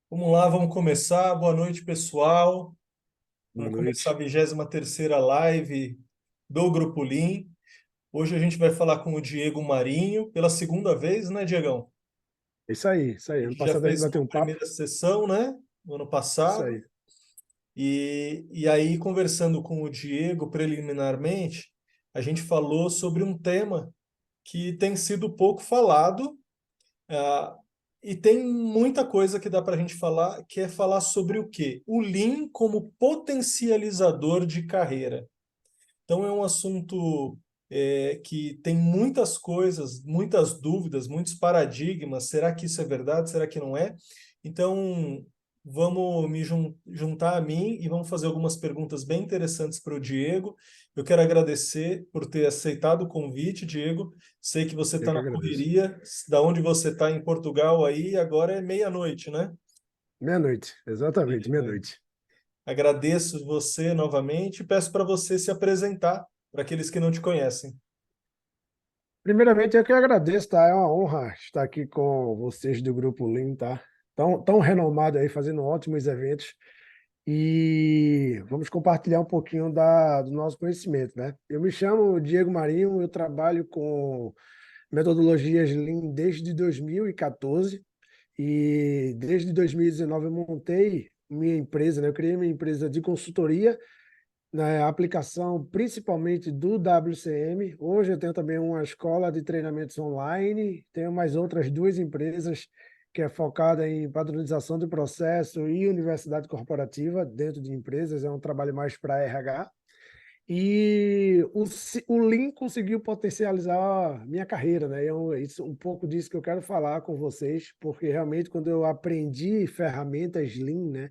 Vamos lá, vamos começar. Boa noite, pessoal. Boa Vamos começar a noite. 23ª live do Grupo Lean. Hoje a gente vai falar com o Diego Marinho pela segunda vez, né, Diegão? Isso aí, isso A aí. Ano gente já passado a gente fez bateu uma um papo. primeira sessão, né, no ano Isso passado. aí. E aí, conversando com o Diego preliminarmente, a gente falou sobre um tema que tem sido pouco falado. Ah, e tem muita coisa que dá para a gente falar, que é falar sobre o quê? O Lean como potencializador de carreira. Então é um assunto que tem muitas coisas, muitas dúvidas, muitos paradigmas. Será que isso é verdade? Será que não é? Então vamos juntar a mim e vamos fazer algumas perguntas bem interessantes para o Diego. Eu quero agradecer por ter aceitado o convite, Diego. Sei que você Eu está que na agradeço. correria, da onde você está em Portugal aí, agora é meia-noite, né? Meia-noite, exatamente, Meia-noite. meia-noite. Agradeço você novamente e peço para você se apresentar para aqueles que não te conhecem. Primeiramente, eu que agradeço, tá? É uma honra estar aqui com vocês do Grupo Lean, tá? Tão renomado aí, fazendo ótimos eventos. E vamos compartilhar um pouquinho do nosso conhecimento, né? Eu me chamo Diego Marinho, eu trabalho com metodologias Lean desde 2014 e desde 2019 eu montei minha empresa, né? Eu criei minha empresa de consultoria na aplicação principalmente do WCM. Hoje eu tenho também uma escola de treinamentos online, tenho mais outras duas empresas que é focada em padronização de processo e universidade corporativa dentro de empresas, é um trabalho mais para RH. E o Lean conseguiu potencializar minha carreira, né? Isso, um pouco disso que eu quero falar com vocês, porque realmente quando eu aprendi ferramentas Lean, né?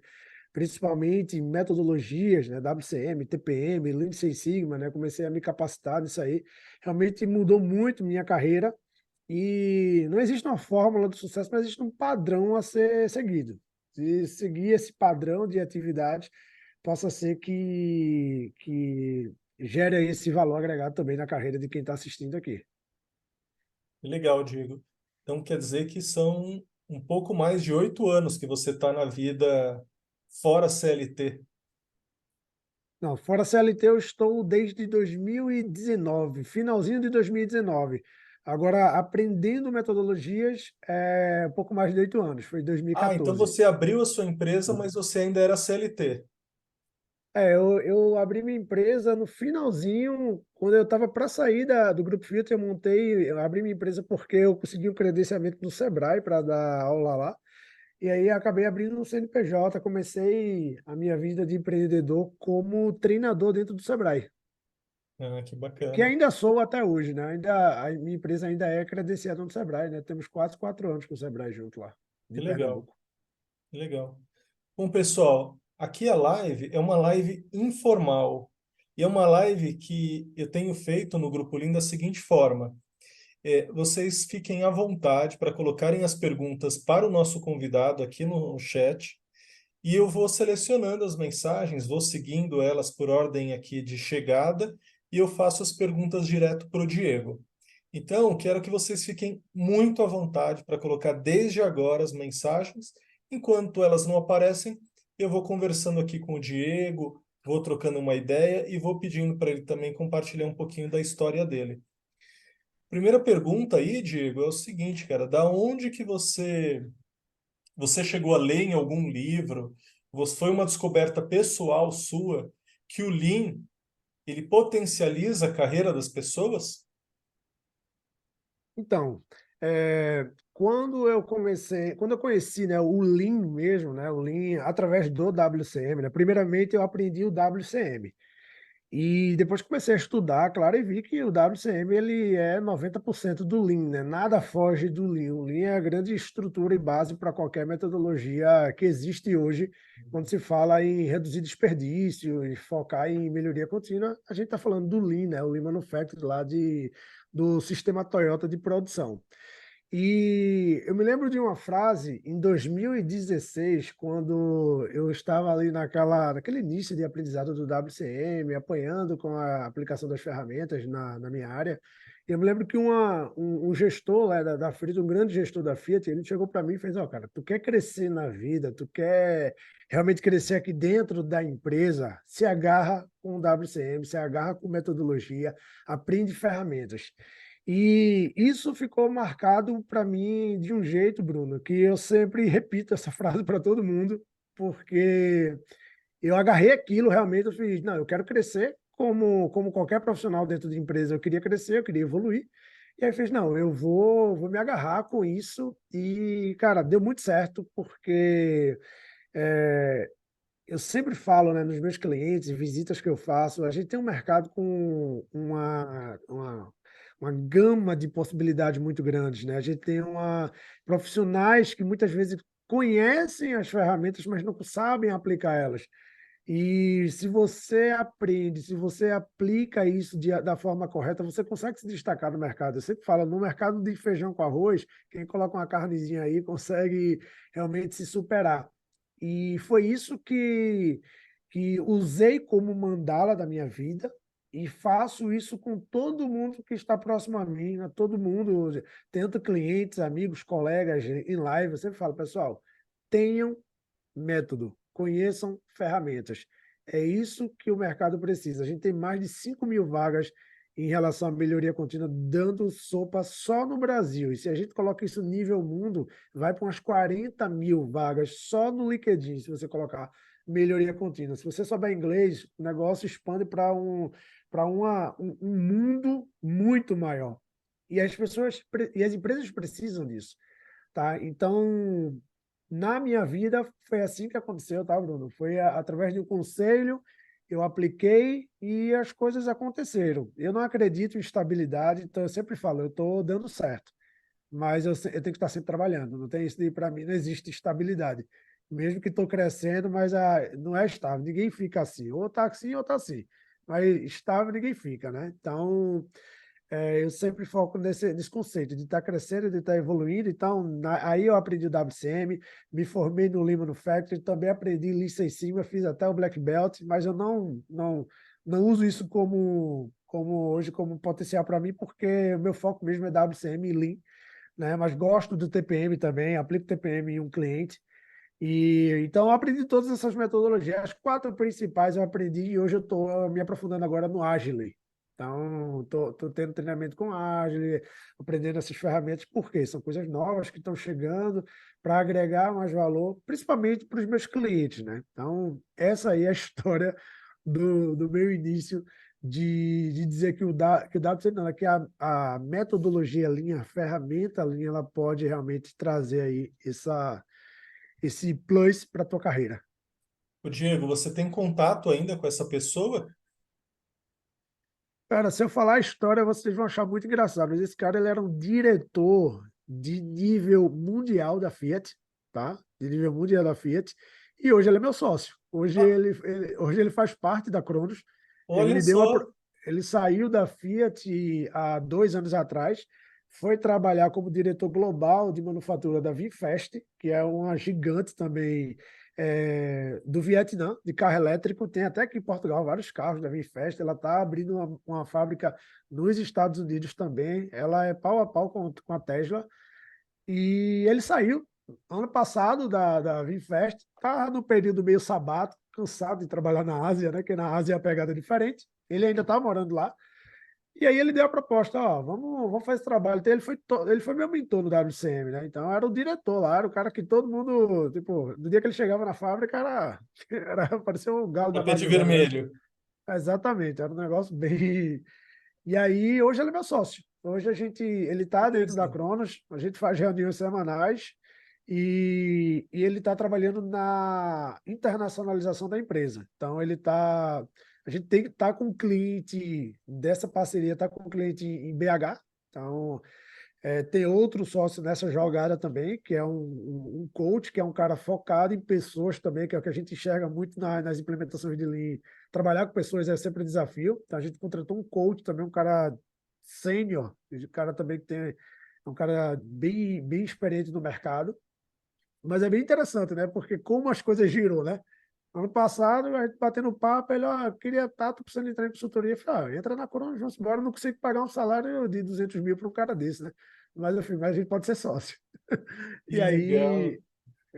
Principalmente metodologias, né? WCM, TPM, Lean Six Sigma, né? Comecei a me capacitar nisso aí. Realmente mudou muito minha carreira e não existe uma fórmula do sucesso, mas existe um padrão a ser seguido. Se seguir esse padrão de atividade, possa ser que gere esse valor agregado também na carreira de quem está assistindo aqui. Legal, Diego. Então quer dizer que são um pouco mais de 8 anos que você está na vida fora CLT. Não, fora CLT eu estou desde 2019, finalzinho de 2019. Agora, aprendendo metodologias, um pouco mais de 8 anos, foi Ah, então 2014. você abriu a sua empresa, mas você ainda era CLT. Eu abri minha empresa no finalzinho, quando eu estava para sair do Grupo Filtro, eu abri minha empresa porque eu consegui um credenciamento no Sebrae para dar aula lá. E aí acabei abrindo um CNPJ, comecei a minha vida de empreendedor como treinador dentro do Sebrae, Ah, que que bacana. ainda sou até hoje, né? A minha empresa ainda é credenciada no Sebrae, né? Temos quase 4 anos com o Sebrae junto lá, Que de legal, Pernambuco. que legal. Bom, pessoal, aqui a live é uma live informal. E é uma live que eu tenho feito no Grupo Lean da seguinte forma. Vocês fiquem à vontade para colocarem as perguntas para o nosso convidado aqui no chat. E eu vou selecionando as mensagens, vou seguindo elas por ordem aqui de chegada e eu faço as perguntas direto para o Diego. Então, quero que vocês fiquem muito à vontade para colocar desde agora as mensagens. Enquanto elas não aparecem, eu vou conversando aqui com o Diego, vou trocando uma ideia e vou pedindo para ele também compartilhar um pouquinho da história dele. Primeira pergunta aí, Diego, é o seguinte, cara, da onde que você chegou a ler em algum livro? Foi uma descoberta pessoal sua que o Lean, ele potencializa a carreira das pessoas? Então, quando eu conheci, né, o Lean mesmo, né, o Lean através do WCM, né, primeiramente eu aprendi o WCM. E depois que comecei a estudar, claro, e vi que o WCM ele é 90% do Lean, né? Nada foge do Lean. O Lean é a grande estrutura e base para qualquer metodologia que existe hoje. Quando se fala em reduzir desperdício e focar em melhoria contínua, a gente está falando do Lean, né? O Lean Manufacturing lá do sistema Toyota de produção. E eu me lembro de uma frase em 2016, quando eu estava ali naquele início de aprendizado do WCM, apanhando com a aplicação das ferramentas na minha área. Eu me lembro que um gestor lá da Fiat, um grande gestor da Fiat, ele chegou para mim e fez, ó, cara, tu quer crescer na vida, tu quer realmente crescer aqui dentro da empresa, se agarra com o WCM, se agarra com metodologia, aprende ferramentas. E isso ficou marcado para mim de um jeito, Bruno, que eu sempre repito essa frase para todo mundo, porque eu agarrei aquilo, realmente, eu fiz, não, eu quero crescer como qualquer profissional dentro de empresa, eu queria crescer, eu queria evoluir. E aí fez, não, eu vou me agarrar com isso. E, cara, deu muito certo, porque é, eu sempre falo, né, nos meus clientes, visitas que eu faço, a gente tem um mercado com uma gama de possibilidades muito grandes, né? A gente tem profissionais que muitas vezes conhecem as ferramentas, mas não sabem aplicar elas. E se você aprende, se você aplica isso da forma correta, você consegue se destacar no mercado. Eu sempre falo, no mercado de feijão com arroz, quem coloca uma carnezinha aí consegue realmente se superar. E foi isso que usei como mandala da minha vida e faço isso com todo mundo que está próximo a mim, né? Todo mundo, tanto clientes, amigos, colegas em live. Eu sempre falo, pessoal, tenham método, conheçam ferramentas. É isso que o mercado precisa. A gente tem mais de 5.000 vagas em relação à melhoria contínua, dando sopa só no Brasil. E se a gente coloca isso nível mundo, vai para umas 40.000 vagas só no LinkedIn, se você colocar melhoria contínua. Se você souber inglês, o negócio expande para um mundo muito maior. E as empresas precisam disso, tá? Então, na minha vida, foi assim que aconteceu, tá, Bruno? Foi através de um conselho, eu apliquei e as coisas aconteceram. Eu não acredito em estabilidade, então eu sempre falo, eu estou dando certo, mas eu tenho que estar sempre trabalhando. Não tem isso de, para mim, não existe estabilidade. Mesmo que estou crescendo, mas não é estável. Ninguém fica assim. Ou está assim, ou está assim. Mas estável ninguém fica, né? Então, eu sempre foco nesse conceito de estar crescendo, de estar evoluindo. Então, aí eu aprendi o WCM, me formei no Lean Manufacturing, também aprendi Lean Six Sigma, fiz até o Black Belt, mas eu não uso isso como hoje como potencial para mim, porque o meu foco mesmo é WCM e Lean, né? Mas gosto do TPM também, aplico TPM em um cliente. E então eu aprendi todas essas metodologias. As quatro principais eu aprendi e hoje eu estou me aprofundando agora no Agile. Então, estou tendo treinamento com Agile, aprendendo essas ferramentas, porque são coisas novas que estão chegando para agregar mais valor, principalmente para os meus clientes, né? Então, essa aí é a história do meu início de dizer que o WC não, é que a metodologia linha, a ferramenta linha, ela pode realmente trazer aí esse plus para a tua carreira. O Diego, você tem contato ainda com essa pessoa? Cara, se eu falar a história, vocês vão achar muito engraçado, mas esse cara ele era um diretor de nível mundial da Fiat, tá? De nível mundial da Fiat, e hoje ele é meu sócio. Ah, Hoje ele faz parte da Cronos. Ele olha me deu só, ele saiu da Fiat há 2 anos atrás, foi trabalhar como diretor global de manufatura da VinFast, que é uma gigante também do Vietnã, de carro elétrico. Tem até aqui em Portugal vários carros da VinFast. Ela está abrindo uma fábrica nos Estados Unidos também. Ela é pau a pau com a Tesla. E ele saiu ano passado da VinFast, está no período meio sabático, cansado de trabalhar na Ásia, né? Que na Ásia a pegada é diferente. Ele ainda está morando lá. E aí ele deu a proposta, ó, vamos fazer esse trabalho. Então ele foi meu mentor no WCM, né? Então era o diretor lá, era o cara que todo mundo, tipo, no dia que ele chegava na fábrica, parecia um galo da tapete madrugada, né? vermelho. Exatamente, era um negócio bem. E aí hoje ele é meu sócio. Hoje ele está dentro da Interessante. Cronos, a gente faz reuniões semanais e ele está trabalhando na internacionalização da empresa. Então a gente tem que estar com um cliente dessa parceria, está com um cliente em BH. Então tem outro sócio nessa jogada também, que é um coach, que é um cara focado em pessoas também, que é o que a gente enxerga muito nas implementações de Lean. Trabalhar com pessoas é sempre um desafio. Então, a gente contratou um coach também, um cara sênior, um cara também que é um cara bem experiente no mercado. Mas é bem interessante, né? Porque como as coisas giram, né? Ano passado, a gente batendo papo, ele, ó, queria estar, tô precisando entrar em consultoria. Eu falei, ó, entra na Corona, vamos embora, eu não consigo pagar um salário de 200 mil para um cara desse, né? Mas, eu falei, mas a gente pode ser sócio. Que E legal. aí,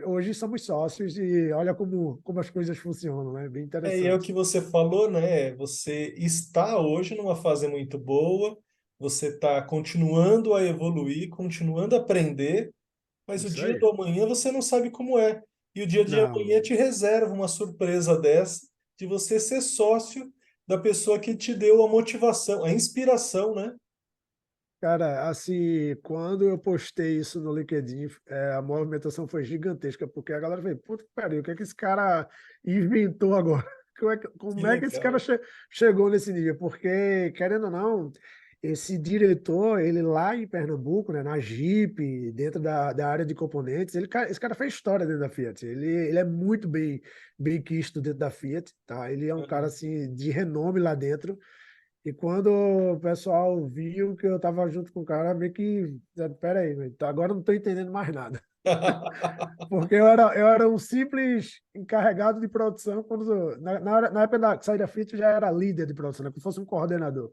hoje somos sócios e olha como as coisas funcionam, né? Bem E é o interessante. que você falou, né? Você está hoje numa fase muito boa, você está continuando a evoluir, continuando a aprender, mas o Isso dia aí. do amanhã você não sabe como é. E o dia de amanhã Não, te reserva uma surpresa dessa, de você ser sócio da pessoa que te deu a motivação, a inspiração, né? cara, assim, quando eu postei isso no LinkedIn, a movimentação foi gigantesca, porque a galera falou, puta que pariu, o que é que esse cara inventou agora? Que Como é que esse cara legal. chegou nesse nível? Porque, querendo ou não, esse diretor, ele lá em Pernambuco, né, na Jeep, dentro da área de componentes, esse cara fez história dentro da Fiat. Ele é muito bem quisto dentro da Fiat, tá? Ele é um cara, Uhum. assim, de renome lá dentro. E quando o pessoal viu que eu estava junto com o cara, meio que, pera aí, velho, agora eu não estou entendendo mais nada. Porque eu era um simples encarregado de produção, quando, na época que saí da Fiat, eu já era líder de produção, né, como se fosse um coordenador.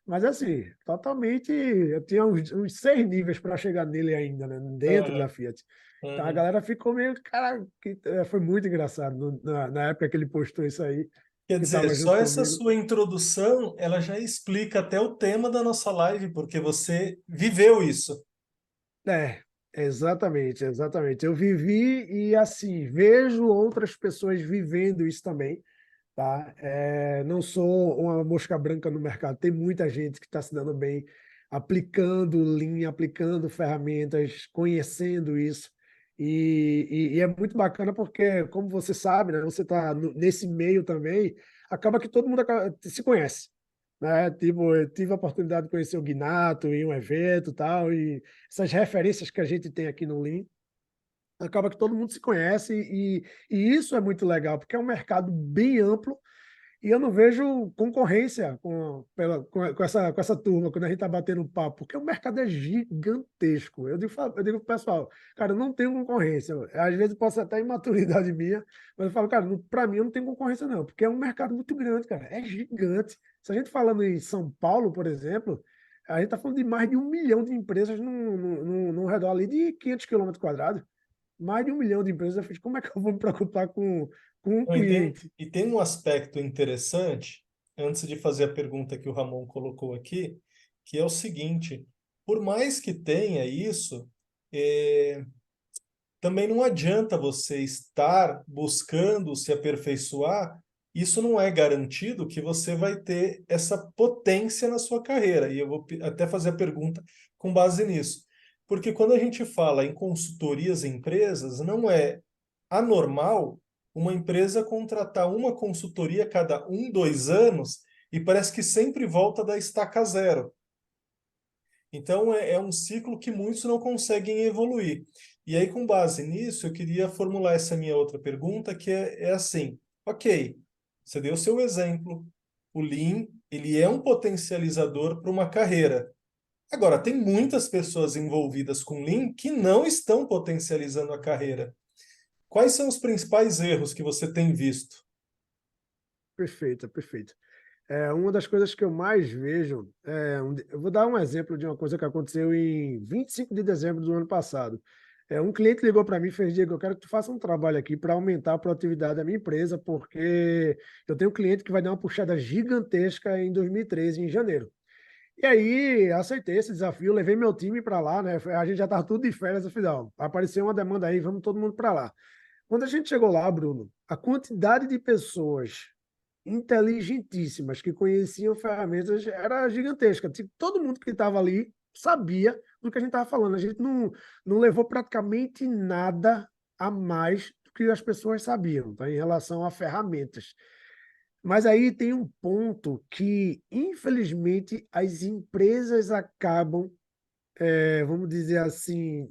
Mas assim, totalmente, eu tinha uns 6 níveis para chegar nele ainda, né, dentro da Uhum. Fiat. Então a Uhum. galera ficou meio, cara, foi muito engraçado na época que ele postou isso aí, Quer que dizer, estava só junto essa comigo. sua introdução, ela já explica até o tema da nossa live, porque você viveu isso. É, exatamente, exatamente. Eu vivi e assim vejo outras pessoas vivendo isso também, tá? Não sou uma mosca branca no mercado. Tem muita gente que está se dando bem, aplicando Lean, aplicando ferramentas, conhecendo isso. E é muito bacana porque, como você sabe, né? Você está nesse meio também, acaba que todo mundo se conhece, né? Tipo, eu tive a oportunidade de conhecer o Gnato em um evento e tal, e essas referências que a gente tem aqui no Lean, acaba que todo mundo se conhece e isso é muito legal, porque é um mercado bem amplo e eu não vejo concorrência com essa turma quando a gente está batendo papo, porque o mercado é gigantesco. Eu digo pro pessoal, cara, eu não tenho concorrência. Às vezes posso até imaturidade minha, mas eu falo, cara, para mim eu não tenho concorrência não, porque é um mercado muito grande, cara, é gigante. Se a gente falando em São Paulo, por exemplo, a gente está falando de mais de 1 milhão de empresas num redor ali de 500 quilômetros quadrados. Mais de 1 milhão de empresas. Eu fiz, como é que eu vou me preocupar com um Não, cliente? e tem um aspecto interessante, antes de fazer a pergunta que o Ramon colocou aqui, que é o seguinte: por mais que tenha isso, é, também não adianta você estar buscando se aperfeiçoar, isso não é garantido que você vai ter essa potência na sua carreira. E eu vou até fazer a pergunta com base nisso. Porque quando a gente fala em consultorias em empresas, não é anormal uma empresa contratar uma consultoria a cada 1, 2 anos e parece que sempre volta da estaca zero. Então, é um ciclo que muitos não conseguem evoluir. E aí, com base nisso, eu queria formular essa minha outra pergunta, que é assim: ok, você deu seu exemplo, o Lean, ele é um potencializador para uma carreira. Agora, tem muitas pessoas envolvidas com Lean que não estão potencializando a carreira. Quais são os principais erros que você tem visto? Perfeito, perfeito. Uma das coisas que eu mais vejo, eu vou dar um exemplo de uma coisa que aconteceu em 25 de dezembro do ano passado. Um cliente ligou para mim e fez, Diego, eu quero que tu faça um trabalho aqui para aumentar a produtividade da minha empresa, porque eu tenho um cliente que vai dar uma puxada gigantesca em 2013, em janeiro. E aí, aceitei esse desafio, levei meu time para lá, né? A gente já estava tudo de férias, eu falei, ó, apareceu uma demanda aí, vamos todo mundo para lá. Quando a gente chegou lá, Bruno, a quantidade de pessoas inteligentíssimas que conheciam ferramentas era gigantesca. Tipo, todo mundo que estava ali sabia do que a gente estava falando. A gente não levou praticamente nada a mais do que as pessoas sabiam, tá? Em relação a ferramentas. Mas aí tem um ponto que, infelizmente, as empresas acabam, vamos dizer assim,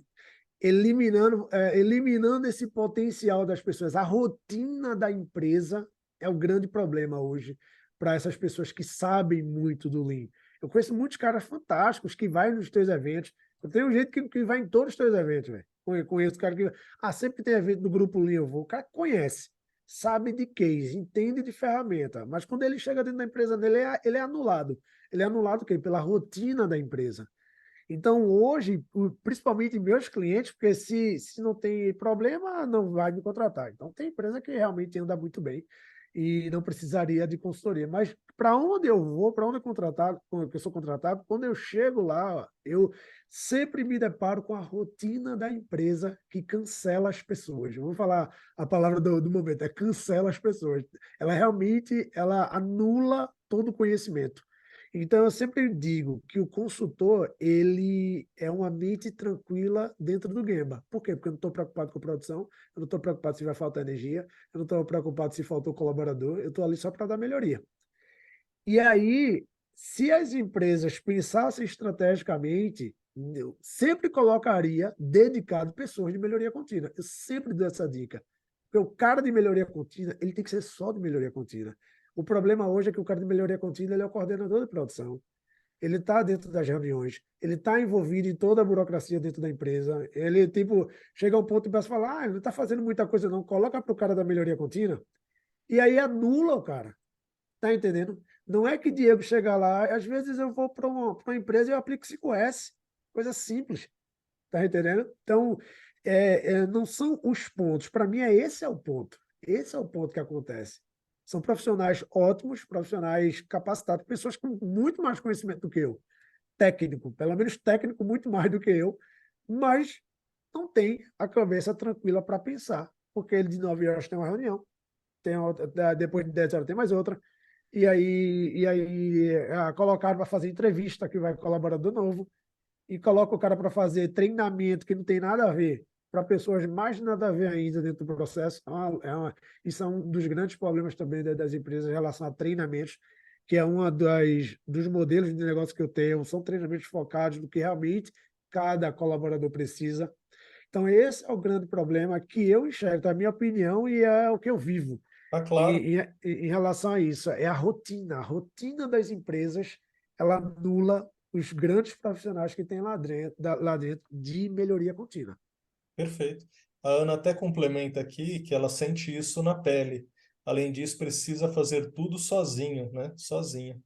eliminando esse potencial das pessoas. A rotina da empresa é o grande problema hoje para essas pessoas que sabem muito do Lean. Eu conheço muitos caras fantásticos que vai nos teus eventos. Eu tenho gente que vai em todos os teus eventos, velho. Conheço cara que. Ah, sempre que tem evento do Grupo Lean, eu vou. O cara conhece. sabe de case, entende de ferramenta, mas quando ele chega dentro da empresa dele, ele é anulado. Ele é anulado o quê? Pela rotina da empresa. Então, hoje, principalmente meus clientes, porque se não tem problema, não vai me contratar. Então, tem empresa que realmente anda muito bem e não precisaria de consultoria. Mas para onde eu vou, para onde eu contratar, que eu sou contratado, quando eu chego lá, eu sempre me deparo com a rotina da empresa que cancela as pessoas. Eu vou falar a palavra do momento, é cancela as pessoas. Ela realmente ela anula todo o conhecimento. Então, eu sempre digo que o consultor, ele é uma mente tranquila dentro do Gemba. Por quê? Porque eu não estou preocupado com a produção, eu não estou preocupado se vai faltar energia, eu não estou preocupado se faltou colaborador, eu estou ali só para dar melhoria. E aí, se as empresas pensassem estrategicamente, eu sempre colocaria dedicado pessoas de melhoria contínua. Eu sempre dou essa dica. Porque o cara de melhoria contínua, ele tem que ser só de melhoria contínua. O problema hoje é que o cara de melhoria contínua ele é o coordenador de produção. Ele está dentro das reuniões, ele está envolvido em toda a burocracia dentro da empresa. Ele, tipo, chega ao ponto de e falar, ele não está fazendo muita coisa não, coloca para o cara da melhoria contínua. E aí anula o cara. Tá entendendo? Não é que Diego chega lá, às vezes eu vou para uma empresa e eu aplico 5S, coisa simples, tá entendendo? Então, não são os pontos. Para mim, esse é o ponto. Esse é o ponto que acontece. São profissionais ótimos, profissionais capacitados, pessoas com muito mais conhecimento do que eu. Técnico, pelo menos técnico, muito mais do que eu, mas não tem a cabeça tranquila para pensar, porque ele de 9 horas tem uma reunião, tem outra, depois de 10 horas tem mais outra, e aí colocaram para fazer entrevista, que vai colaborador novo, e coloca o cara para fazer treinamento que não tem nada a ver, para pessoas mais nada a ver ainda dentro do processo. Isso é um dos grandes problemas também das empresas em relação a treinamentos, que é dos modelos de negócio que eu tenho, são treinamentos focados no que realmente cada colaborador precisa. Então, esse é o grande problema que eu enxergo, é a minha opinião e é o que eu vivo. Ah, claro. Em relação a isso, é a rotina das empresas, ela anula os grandes profissionais que tem lá dentro de melhoria contínua. Perfeito. A Ana até complementa aqui que ela sente isso na pele. Além disso, precisa fazer tudo sozinho, né? Sozinha.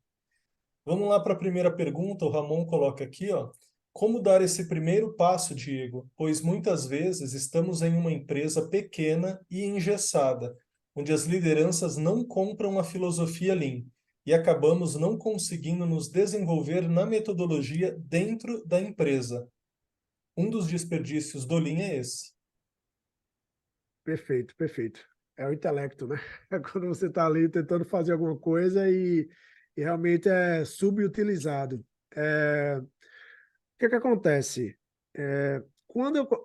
Vamos lá para a primeira pergunta. O Ramon coloca aqui, ó. Como dar esse primeiro passo, Diego? Pois muitas vezes estamos em uma empresa pequena e engessada, onde as lideranças não compram a filosofia Lean e acabamos não conseguindo nos desenvolver na metodologia dentro da empresa. Um dos desperdícios do Lean é esse. Perfeito, perfeito. É o intelecto, né? É quando você está ali tentando fazer alguma coisa e realmente é subutilizado. O que acontece?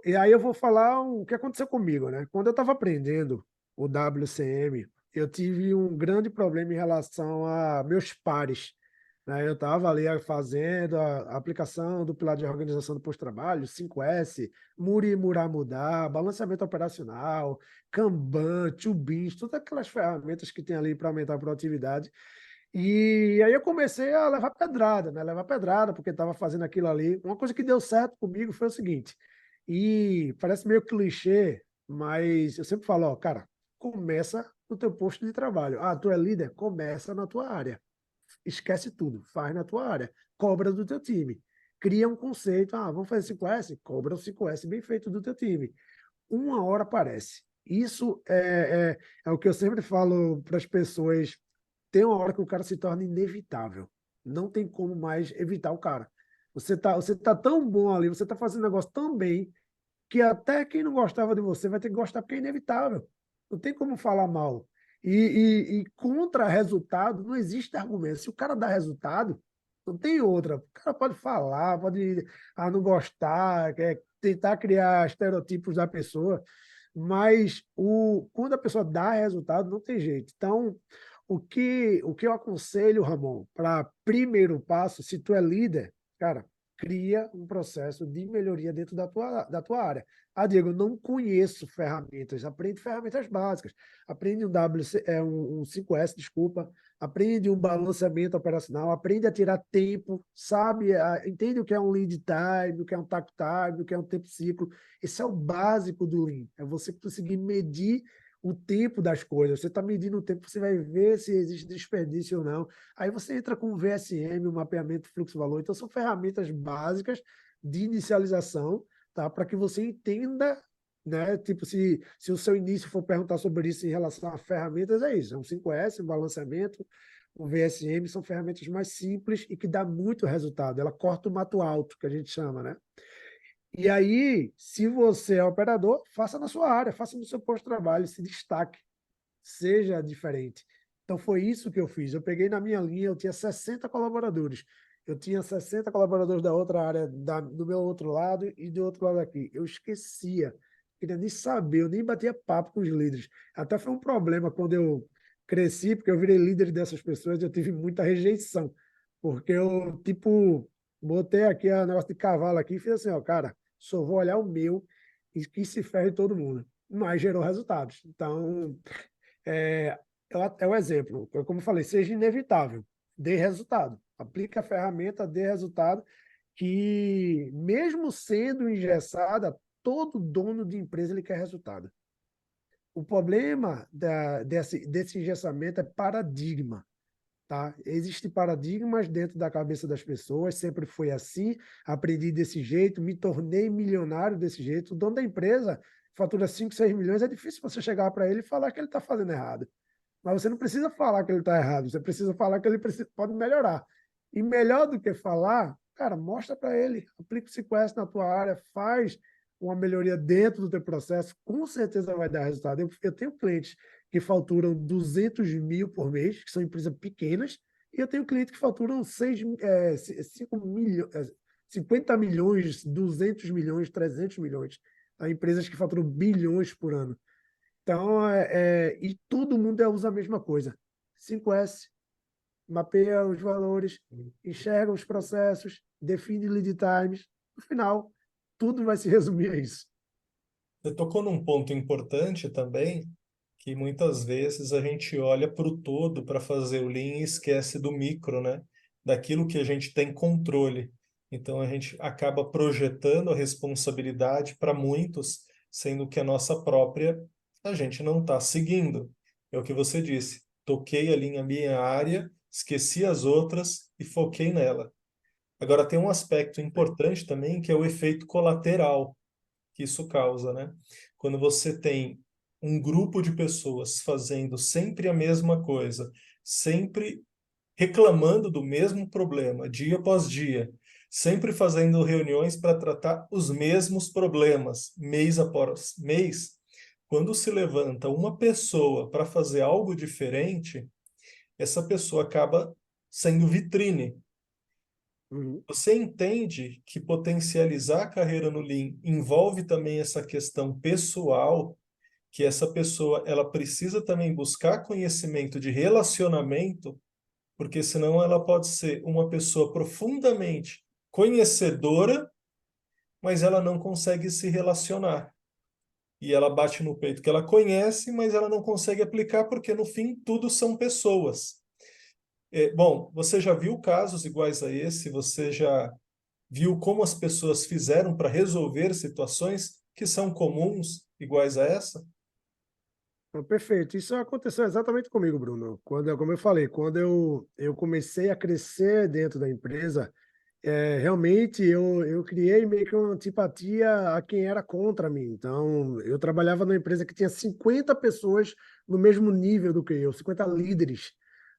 E aí eu vou falar o que aconteceu comigo, né? Quando eu estava aprendendo o WCM, eu tive um grande problema em relação a meus pares, né? Eu estava ali fazendo a aplicação do pilar de organização do pós-trabalho, 5S, Muri, Murar, Mudar, balanceamento operacional, Kanban, Tubins, todas aquelas ferramentas que tem ali para aumentar a produtividade. E aí eu comecei a levar pedrada, né? Levar pedrada, porque estava fazendo aquilo ali. Uma coisa que deu certo comigo foi o seguinte, e parece meio clichê, mas eu sempre falo, ó, cara, começa no teu posto de trabalho. Ah, tu é líder? Começa na tua área. Esquece tudo, faz na tua área. Cobra do teu time. Cria um conceito, vamos fazer 5S? Cobra o 5S bem feito do teu time. Uma hora aparece. Isso é o que eu sempre falo para as pessoas, tem uma hora que o cara se torna inevitável. Não tem como mais evitar o cara. Você tá tão bom ali, você tá fazendo negócio tão bem, que até quem não gostava de você vai ter que gostar, porque é inevitável. Não tem como falar mal. E contra resultado, não existe argumento. Se o cara dá resultado, não tem outra. O cara pode falar, pode não gostar, tentar criar estereotipos da pessoa, mas quando a pessoa dá resultado, não tem jeito. Então, o que eu aconselho, Ramon, para primeiro passo, se tu é líder, cara, cria um processo de melhoria dentro da tua área. Diego, eu não conheço ferramentas, aprende ferramentas básicas, aprende um WC, um 5S, desculpa, aprende um balanceamento operacional, aprende a tirar tempo, sabe? Entende o que é um lead time, o que é um takt time, o que é um tempo ciclo. Esse é o básico do Lean, é você conseguir medir o tempo das coisas. Você está medindo o tempo, você vai ver se existe desperdício ou não. Aí você entra com o VSM, o mapeamento fluxo-valor. Então, são ferramentas básicas de inicialização, tá? Para que você entenda, né? Tipo, se o seu início for perguntar sobre isso em relação a ferramentas, é isso. É um 5S, um balanceamento, um VSM, são ferramentas mais simples e que dá muito resultado. Ela corta o mato alto, que a gente chama, né? E aí, se você é operador, faça na sua área, faça no seu posto de trabalho, se destaque, seja diferente. Então, foi isso que eu fiz. Eu peguei na minha linha, eu tinha 60 colaboradores. Eu tinha 60 colaboradores da outra área, do meu outro lado e do outro lado aqui. Eu esquecia, queria nem saber, eu nem batia papo com os líderes. Até foi um problema quando eu cresci, porque eu virei líder dessas pessoas, eu tive muita rejeição. Porque eu, tipo, botei aqui o negócio de cavalo aqui e fiz assim, ó, cara, só vou olhar o meu e que se ferre todo mundo. Mas gerou resultados. Então, é, é o exemplo. Como eu falei, seja inevitável, dê resultado. Aplique a ferramenta, dê resultado, que mesmo sendo engessada, todo dono de empresa ele quer resultado. O problema desse engessamento é paradigma. Tá? Existem paradigmas dentro da cabeça das pessoas, sempre foi assim, aprendi desse jeito, me tornei milionário desse jeito. O dono da empresa fatura 5, 6 milhões, é difícil você chegar para ele e falar que ele está fazendo errado. Mas você não precisa falar que ele está errado, você precisa falar que ele pode melhorar. E melhor do que falar, cara, mostra para ele, aplica o 5S na tua área, faz uma melhoria dentro do teu processo, com certeza vai dar resultado. Eu tenho clientes que faturam 200 mil por mês, que são empresas pequenas, e eu tenho clientes que faturam 5 milhões, 50 milhões, 200 milhões, 300 milhões. Há empresas que faturam bilhões por ano. Então, e todo mundo usa a mesma coisa. 5S, mapeia os valores, enxerga os processos, define lead times. No final, tudo vai se resumir a isso. Você tocou num ponto importante também, que muitas vezes a gente olha para o todo para fazer o Lean e esquece do micro, né? Daquilo que a gente tem controle. Então a gente acaba projetando a responsabilidade para muitos, sendo que a nossa própria a gente não está seguindo. É o que você disse. Toquei ali na minha área, esqueci as outras e foquei nela. Agora tem um aspecto importante também que é o efeito colateral que isso causa, né? Quando você tem um grupo de pessoas fazendo sempre a mesma coisa, sempre reclamando do mesmo problema, dia após dia, sempre fazendo reuniões para tratar os mesmos problemas, mês após mês, quando se levanta uma pessoa para fazer algo diferente, essa pessoa acaba sendo vitrine. Uhum. Você entende que potencializar a carreira no Lean envolve também essa questão pessoal, que essa pessoa ela precisa também buscar conhecimento de relacionamento, porque senão ela pode ser uma pessoa profundamente conhecedora, mas ela não consegue se relacionar. E ela bate no peito que ela conhece, mas ela não consegue aplicar, porque no fim tudo são pessoas. Bom, você já viu casos iguais a esse? Você já viu como as pessoas fizeram para resolver situações que são comuns, iguais a essa? Então, perfeito. Isso aconteceu exatamente comigo, Bruno. Como eu falei, quando eu comecei a crescer dentro da empresa, realmente eu criei meio que uma antipatia a quem era contra mim. Então, eu trabalhava numa empresa que tinha 50 pessoas no mesmo nível do que eu, 50 líderes.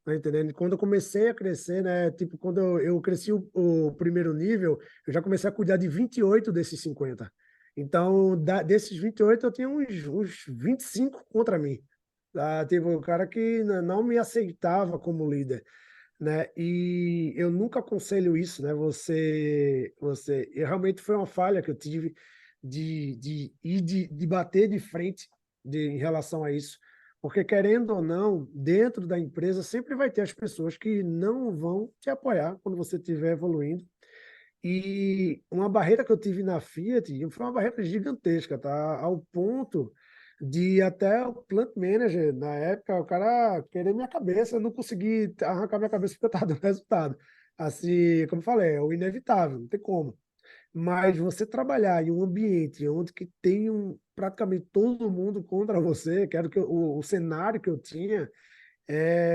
Tá entendendo? E quando eu comecei a crescer, né? Tipo, quando eu cresci o primeiro nível, eu já comecei a cuidar de 28 desses 50. Então, desses 28, eu tinha uns 25 contra mim. Teve um cara que não me aceitava como líder, né? E eu nunca aconselho isso, né? Realmente foi uma falha que eu tive de bater de frente em relação a isso, porque querendo ou não, dentro da empresa sempre vai ter as pessoas que não vão te apoiar quando você estiver evoluindo. E uma barreira que eu tive na Fiat foi uma barreira gigantesca, tá? Ao ponto de até o plant manager, na época, o cara querer minha cabeça, eu não consegui arrancar minha cabeça porque eu estava dando resultado. Assim, como eu falei, é o inevitável, não tem como. Mas você trabalhar em um ambiente onde que tem praticamente todo mundo contra você, que era o cenário que eu tinha,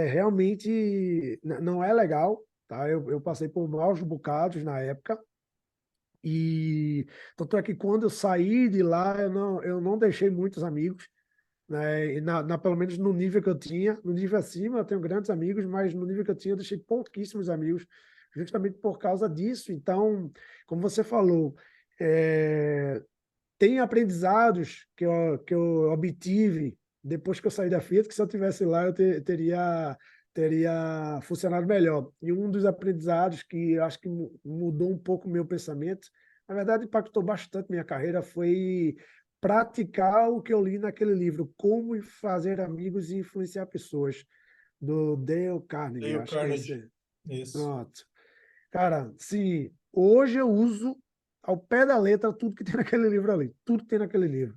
realmente não é legal, tá? Eu passei por maus bocados na época, e tanto é que quando eu saí de lá, eu não deixei muitos amigos, né? E pelo menos no nível que eu tinha, no nível acima eu tenho grandes amigos, mas no nível que eu tinha eu deixei pouquíssimos amigos, justamente por causa disso. Então, como você falou, é, tem aprendizados que eu obtive depois que eu saí da Fiat, que se eu tivesse lá eu teria funcionado melhor. E um dos aprendizados que eu acho que mudou um pouco o meu pensamento, na verdade impactou bastante minha carreira, foi praticar o que eu li naquele livro, Como Fazer Amigos e Influenciar Pessoas, do Dale Carnegie, Dale acho que é Carnegie. esse. Isso. Pronto. Cara, sim, hoje eu uso ao pé da letra tudo que tem naquele livro ali, tudo que tem naquele livro.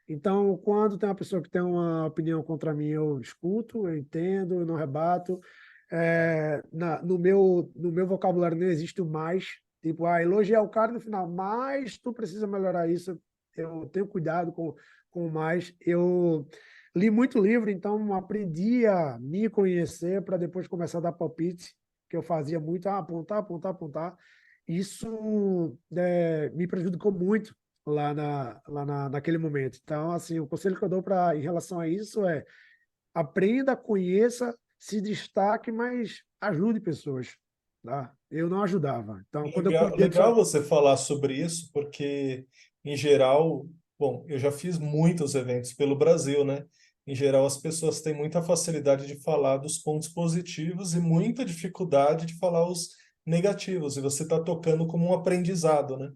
Então, quando tem uma pessoa que tem uma opinião contra mim, eu escuto, eu entendo, eu não rebato. No meu vocabulário não existe o mais, tipo, elogiar o cara no final, mas tu precisa melhorar isso. Eu tenho cuidado com o mais. Eu li muito livro, então aprendi a me conhecer para depois começar a dar palpite, que eu fazia muito, apontar, apontar, apontar. Isso me prejudicou muito naquele momento. Então, assim, o conselho que eu dou em relação a isso é aprenda, conheça, se destaque, mas ajude pessoas. Tá? Eu não ajudava. Então, quando eu Legal, cuidei de legal só. você falar sobre isso, porque, em geral, bom, eu já fiz muitos eventos pelo Brasil, né? Em geral, as pessoas têm muita facilidade de falar dos pontos positivos e muita dificuldade de falar os negativos, e você está tocando como um aprendizado, né?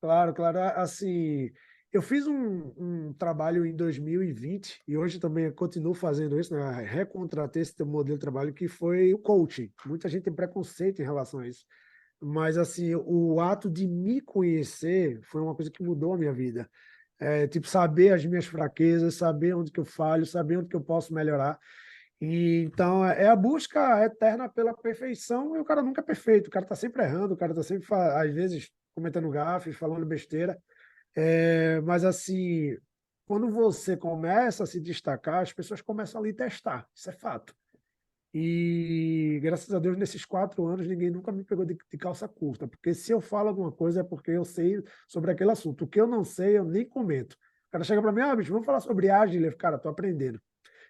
Claro, claro. Assim, eu fiz um trabalho em 2020 e hoje também continuo fazendo isso, né? Recontratei esse modelo de trabalho que foi o coaching. Muita gente tem preconceito em relação a isso. Mas, assim, o ato de me conhecer foi uma coisa que mudou a minha vida. Tipo, saber as minhas fraquezas, saber onde que eu falho, saber onde que eu posso melhorar. E, então, é a busca eterna pela perfeição e o cara nunca é perfeito. O cara está sempre errando, o cara está sempre, às vezes, cometendo gafes, falando besteira. Mas, assim, quando você começa a se destacar, as pessoas começam a lhe testar. Isso é fato. E graças a Deus, nesses 4 anos, ninguém nunca me pegou de calça curta, porque se eu falo alguma coisa é porque eu sei sobre aquele assunto. O que eu não sei, eu nem comento. O cara chega para mim, bicho, vamos falar sobre ágil. Eu, cara, tô aprendendo.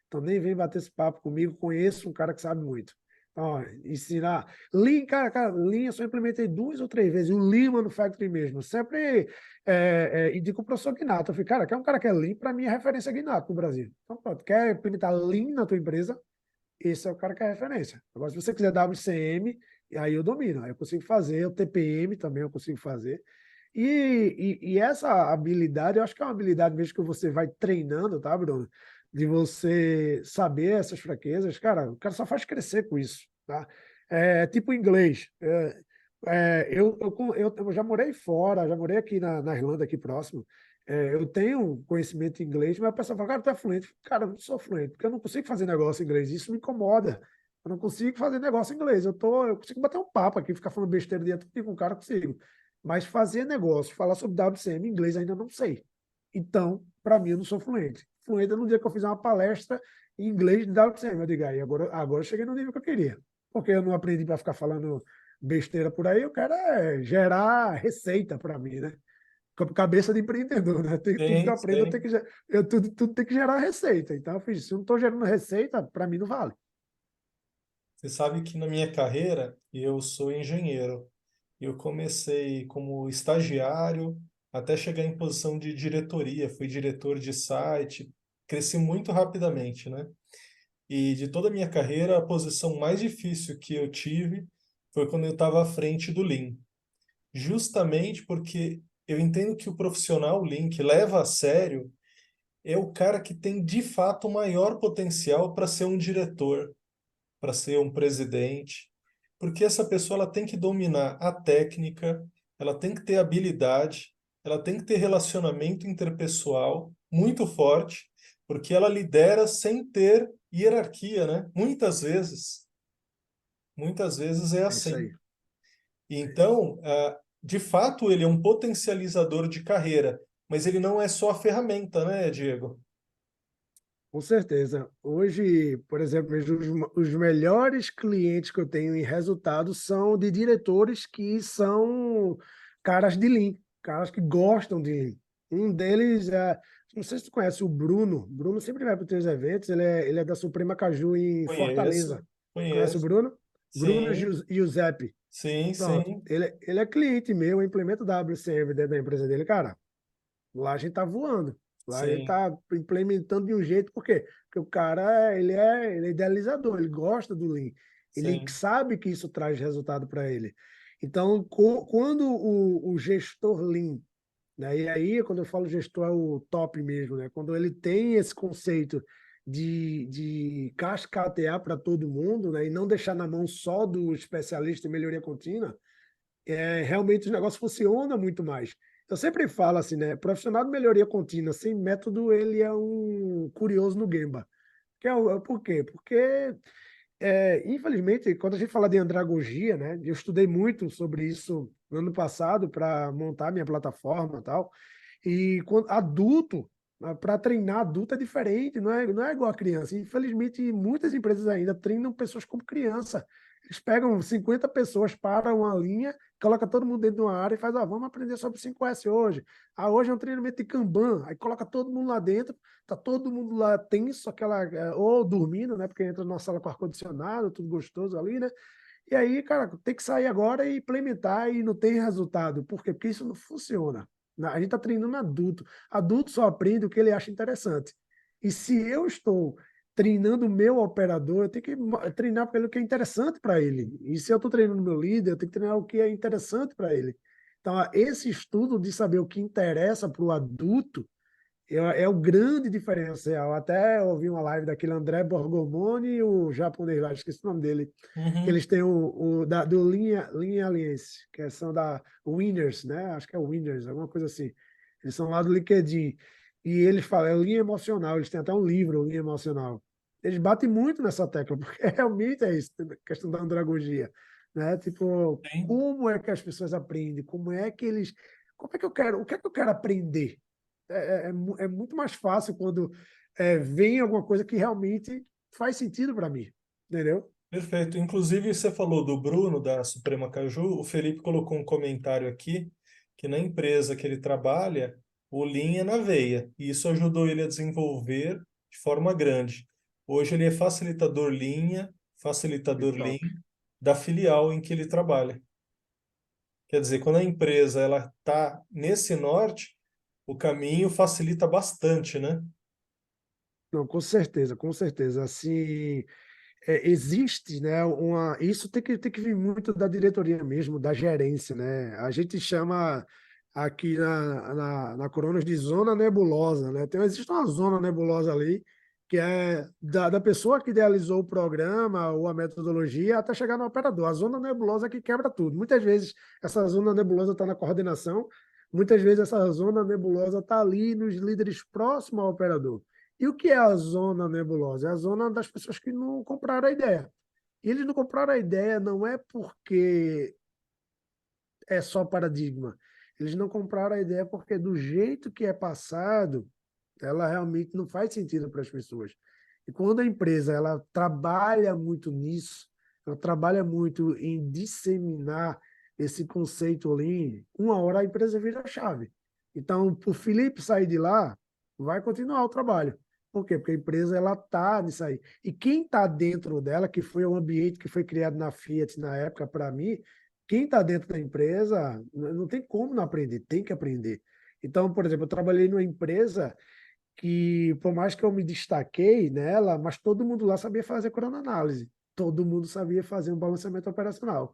Então nem vem bater esse papo comigo, conheço um cara que sabe muito. Então, ó, ensinar. Lean, cara, Lean eu só implementei 2 ou 3 vezes. O Lean Manufacturing mesmo. Sempre indico o professor Gnato. Eu falei, cara, quer um cara que é Lean? Para mim é referência Gnato no Brasil. Então, pronto, quer implementar Lean na tua empresa? Esse é o cara que é referência. Agora, se você quiser WCM, aí eu domino, aí eu consigo fazer, o TPM também eu consigo fazer. E essa habilidade, eu acho que é uma habilidade mesmo que você vai treinando, tá, Bruno? De você saber essas fraquezas, cara, o cara só faz crescer com isso, tá? Tipo inglês. Eu já morei fora, já morei aqui na Irlanda, aqui próximo. Eu tenho conhecimento em inglês, mas a pessoa fala, cara, tu é fluente. Cara, eu não sou fluente, porque eu não consigo fazer negócio em inglês. Isso me incomoda. Eu não consigo fazer negócio em inglês. Eu consigo bater um papo aqui, ficar falando besteira dentro com o cara, eu consigo. Mas fazer negócio, falar sobre WCM em inglês, ainda não sei. Então, para mim, eu não sou fluente. Fluente é no dia que eu fizer uma palestra em inglês de WCM. Eu digo, aí, agora eu cheguei no nível que eu queria. Porque eu não aprendi para ficar falando besteira por aí, eu quero gerar receita para mim, né? Cabeça de empreendedor, né? Tudo que eu Tem, aprendo, tem. tudo tem que gerar receita. Então, eu fiz, se eu não estou gerando receita, para mim não vale. Você sabe que na minha carreira eu sou engenheiro. Eu comecei como estagiário até chegar em posição de diretoria. Fui diretor de site, cresci muito rapidamente, né? E de toda a minha carreira, a posição mais difícil que eu tive foi quando eu estava à frente do Lean. Justamente porque eu entendo que o profissional Lean que leva a sério é o cara que tem de fato o maior potencial para ser um diretor, para ser um presidente, porque essa pessoa ela tem que dominar a técnica, ela tem que ter habilidade, ela tem que ter relacionamento interpessoal muito forte, porque ela lidera sem ter hierarquia, né? Muitas vezes é É isso assim. aí. Então, de fato, ele é um potencializador de carreira, mas ele não é só a ferramenta, né, Diego? Com certeza. Hoje, por exemplo, os melhores clientes que eu tenho em resultados são de diretores que são caras de Lean, caras que gostam de Lean. Um deles é, não sei se tu conhece o Bruno. Bruno sempre vai para os teus eventos, ele é da Suprema Caju em Fortaleza. Conheço, Conhece o conheço. Bruno? Bruno Sim, Giuseppe. sim, Pronto. sim, Ele é cliente meu, eu implemento WCM dentro da empresa dele, cara. Lá a gente tá voando. Lá ele sim, tá implementando de um jeito, por quê? Porque o cara, ele é idealizador, ele gosta do Lean. Ele sim. sabe que isso traz resultado para ele. Então, quando o gestor Lean, né, e aí, quando eu falo gestor, é o top mesmo, né? Quando ele tem esse conceito de cascatear para todo mundo, né, e não deixar na mão só do especialista em melhoria contínua, realmente o negócio funciona muito mais. Eu sempre falo assim, né? Profissional de melhoria contínua sem método, ele é um curioso no Gemba. Por quê? Porque, infelizmente, quando a gente fala de andragogia, né? Eu estudei muito sobre isso no ano passado para montar minha plataforma e tal. E quando adulto, para treinar adulto é diferente, não é igual a criança. Infelizmente, muitas empresas ainda treinam pessoas como criança. Eles pegam 50 pessoas para uma linha, coloca todo mundo dentro de uma área e faz, vamos aprender sobre 5S hoje. Hoje é um treinamento de Kanban, aí coloca todo mundo lá dentro, tá todo mundo lá tenso, ou dormindo, né? Porque entra numa sala com ar-condicionado, tudo gostoso ali, né? E aí, cara, tem que sair agora e implementar e não tem resultado. Por quê? Porque isso não funciona. A gente está treinando adulto. Adulto só aprende o que ele acha interessante. E se eu estou treinando o meu operador, eu tenho que treinar pelo que é interessante para ele. E se eu estou treinando o meu líder, eu tenho que treinar o que é interessante para ele. Então, esse estudo de saber o que interessa para o adulto é o grande diferencial. Até ouvi uma live daquele André Borgomoni, o japonês lá, esqueci o nome dele, que Uhum. eles têm do Linha Alliance, que são da Winners, né? Acho que é Winners, alguma coisa assim. Eles são lá do LinkedIn. E eles falam, é linha emocional, eles têm até um livro, linha emocional. Eles batem muito nessa tecla, porque realmente é isso, a questão da andragogia, né? Tipo, Sim. como é que as pessoas aprendem? Como é que eu quero, o que é que eu quero aprender? É muito mais fácil quando vem alguma coisa que realmente faz sentido para mim, entendeu? Perfeito. Inclusive, você falou do Bruno, da Suprema Caju. O Felipe colocou um comentário aqui que na empresa que ele trabalha, o Lean é na veia. E isso ajudou ele a desenvolver de forma grande. Hoje ele é Que facilitador Lean top. da filial em que ele trabalha. Quer dizer, quando a empresa ela está nesse norte, o caminho facilita bastante, né? Não, com certeza, com certeza. Assim, existe, né, isso tem que vir muito da diretoria mesmo, da gerência, né? A gente chama aqui na Coronas de zona nebulosa, né? Existe uma zona nebulosa ali, que é da pessoa que idealizou o programa ou a metodologia até chegar no operador. A zona nebulosa é que quebra tudo. Muitas vezes essa zona nebulosa está na coordenação, muitas vezes essa zona nebulosa está ali nos líderes próximos ao operador. E o que é a zona nebulosa? É a zona das pessoas que não compraram a ideia. E eles não compraram a ideia não é porque é só paradigma. Eles não compraram a ideia porque do jeito que é passado, ela realmente não faz sentido para as pessoas. E quando a empresa ela trabalha muito nisso, ela trabalha muito em disseminar esse conceito ali, uma hora a empresa vira a chave. Então, para o Felipe sair de lá, vai continuar o trabalho. Por quê? Porque a empresa ela está nisso aí. E quem está dentro dela, que foi o ambiente que foi criado na Fiat na época, para mim, quem está dentro da empresa não tem como não aprender, tem que aprender. Então, por exemplo, eu trabalhei numa empresa que, por mais que eu me destaquei nela, mas todo mundo lá sabia fazer cronoanálise, todo mundo sabia fazer um balanceamento operacional,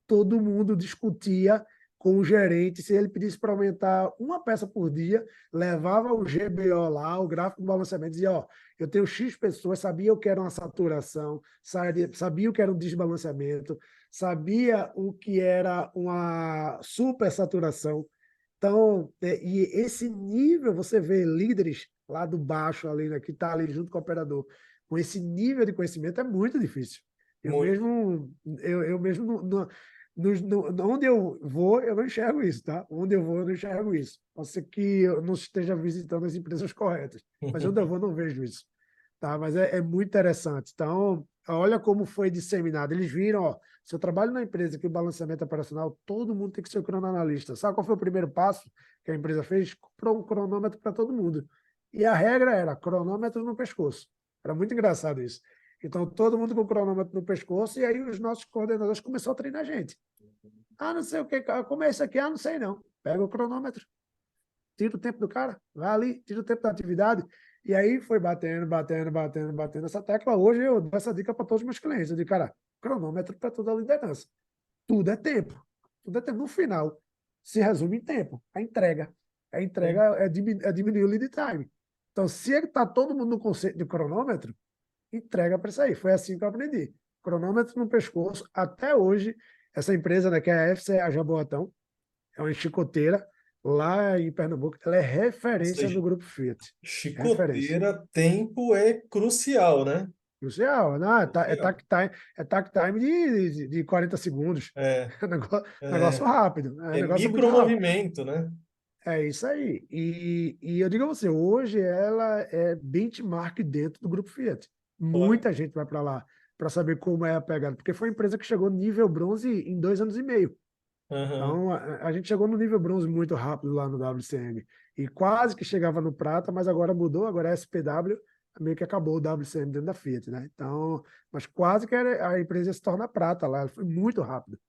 todo mundo discutia com o gerente, se ele pedisse para aumentar uma peça por dia, levava o GBO lá, o gráfico do balanceamento, dizia, ó, eu tenho X pessoas, sabia o que era uma saturação, sabia o que era um desbalanceamento, sabia o que era uma supersaturação. Então, e esse nível, você vê líderes lá do baixo, ali, né, que está ali junto com o operador, com esse nível de conhecimento é muito difícil. Eu Muito. mesmo, eu mesmo Onde eu vou, eu não enxergo isso, tá? Onde eu vou, eu não enxergo isso. Pode ser que eu não esteja visitando as empresas corretas, mas onde eu vou, não vejo isso, tá? Mas é muito interessante. Então, olha como foi disseminado. Eles viram, ó, se eu trabalho na empresa que o balanceamento operacional, todo mundo tem que ser o cronoanalista. Sabe qual foi o primeiro passo que a empresa fez? Comprou um cronômetro para todo mundo. E a regra era cronômetro no pescoço. Era muito engraçado isso. Então, todo mundo com o cronômetro no pescoço, e aí os nossos coordenadores começaram a treinar a gente. Ah, não sei o que, como é isso aqui? Ah, não sei não. Pega o cronômetro, tira o tempo do cara, vai ali, tira o tempo da atividade. E aí foi batendo essa tecla. Hoje eu dou essa dica para todos os meus clientes. Eu digo, cara, cronômetro para toda a liderança. Tudo é tempo. Tudo é tempo. No final, se resume em tempo. A entrega. A entrega Sim. é diminuir o lead time. Então, se está todo mundo no conceito de cronômetro, entrega para isso aí. Foi assim que eu aprendi. Cronômetro no pescoço. Até hoje, essa empresa, né, que é a FCA Jaboatão, é uma chicoteira lá em Pernambuco, ela é Ou referência no seja, grupo Fiat. Referência. chicoteira, tempo é crucial, né? Crucial, não, Crucial. é takt time de 40 segundos. É, É negócio é, rápido, é é negócio muito rápido. micromovimento, né? É isso aí. E eu digo a você, hoje ela é benchmark dentro do grupo Fiat. Olha. Muita gente vai para lá para saber como é a pegada, porque foi uma empresa que chegou nível bronze em 2 anos e meio. Aham. Então, a gente chegou no nível bronze muito rápido lá no WCM. E quase que chegava no prata, mas agora mudou, agora é SPW, meio que acabou o WCM dentro da Fiat, né? Então, mas quase que a empresa se torna prata lá, foi muito rápido.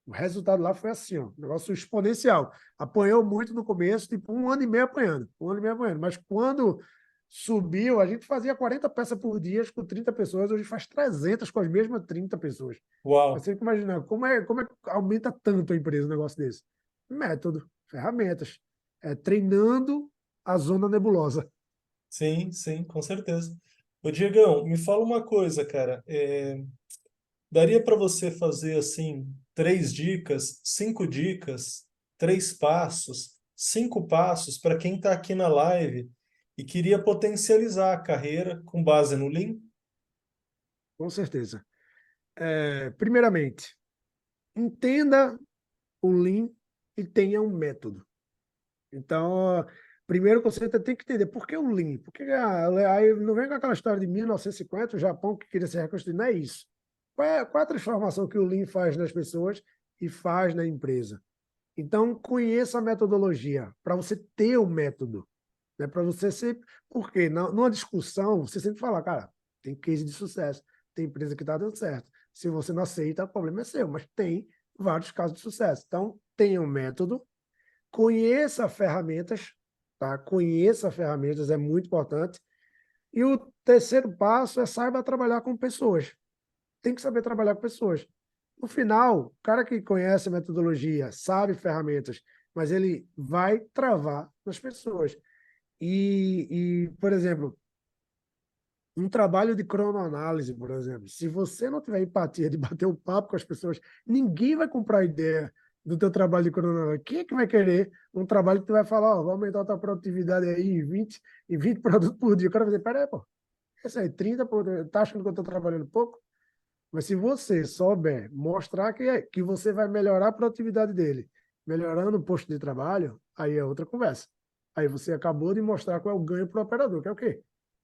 O resultado lá foi assim, ó, um negócio exponencial. Apanhou muito no começo, tipo 1 ano e meio apanhando, 1 ano e meio apanhando. Mas quando subiu, a gente fazia 40 peças por dia com 30 pessoas, hoje faz 300 com as mesmas 30 pessoas. Uau. Você fica imaginando como é que aumenta tanto a empresa um negócio desse? Método, ferramentas, treinando a zona nebulosa. Sim, sim, com certeza. Ô, Diegão, me fala uma coisa, cara. Daria para você fazer assim 3 dicas, 5 dicas, 3 passos, 5 passos para quem está aqui na live e queria potencializar a carreira com base no Lean? Com certeza. Primeiramente, entenda o Lean e tenha um método. Então, primeiro você tem que entender por que o Lean. Porque aí não vem com aquela história de 1950, o Japão que queria ser reconstruído, não é isso. Qual é a transformação que o Lean faz nas pessoas e faz na empresa? Então, conheça a metodologia para você ter o método. Né? Para você sempre. Porque numa discussão, você sempre fala, cara, tem case de sucesso, tem empresa que está dando certo. Se você não aceita, o problema é seu, mas tem vários casos de sucesso. Então, tenha um método, conheça ferramentas, tá? Conheça ferramentas, é muito importante. E o terceiro passo é saiba trabalhar com pessoas. Tem que saber trabalhar com pessoas. No final, o cara que conhece a metodologia, sabe ferramentas, mas ele vai travar nas pessoas. Por exemplo, um trabalho de cronoanálise, por exemplo, se você não tiver empatia de bater o papo com as pessoas, ninguém vai comprar a ideia do teu trabalho de cronoanálise. Quem é que vai querer um trabalho que tu vai falar, ó, vai aumentar a tua produtividade aí em 20 produtos por dia? O cara vai dizer, peraí, pô, esse aí, 30, pô, tá achando que eu tô trabalhando pouco? Mas se você souber mostrar que você vai melhorar a produtividade dele, melhorando o posto de trabalho, aí é outra conversa. Aí você acabou de mostrar qual é o ganho para o operador, que é o quê?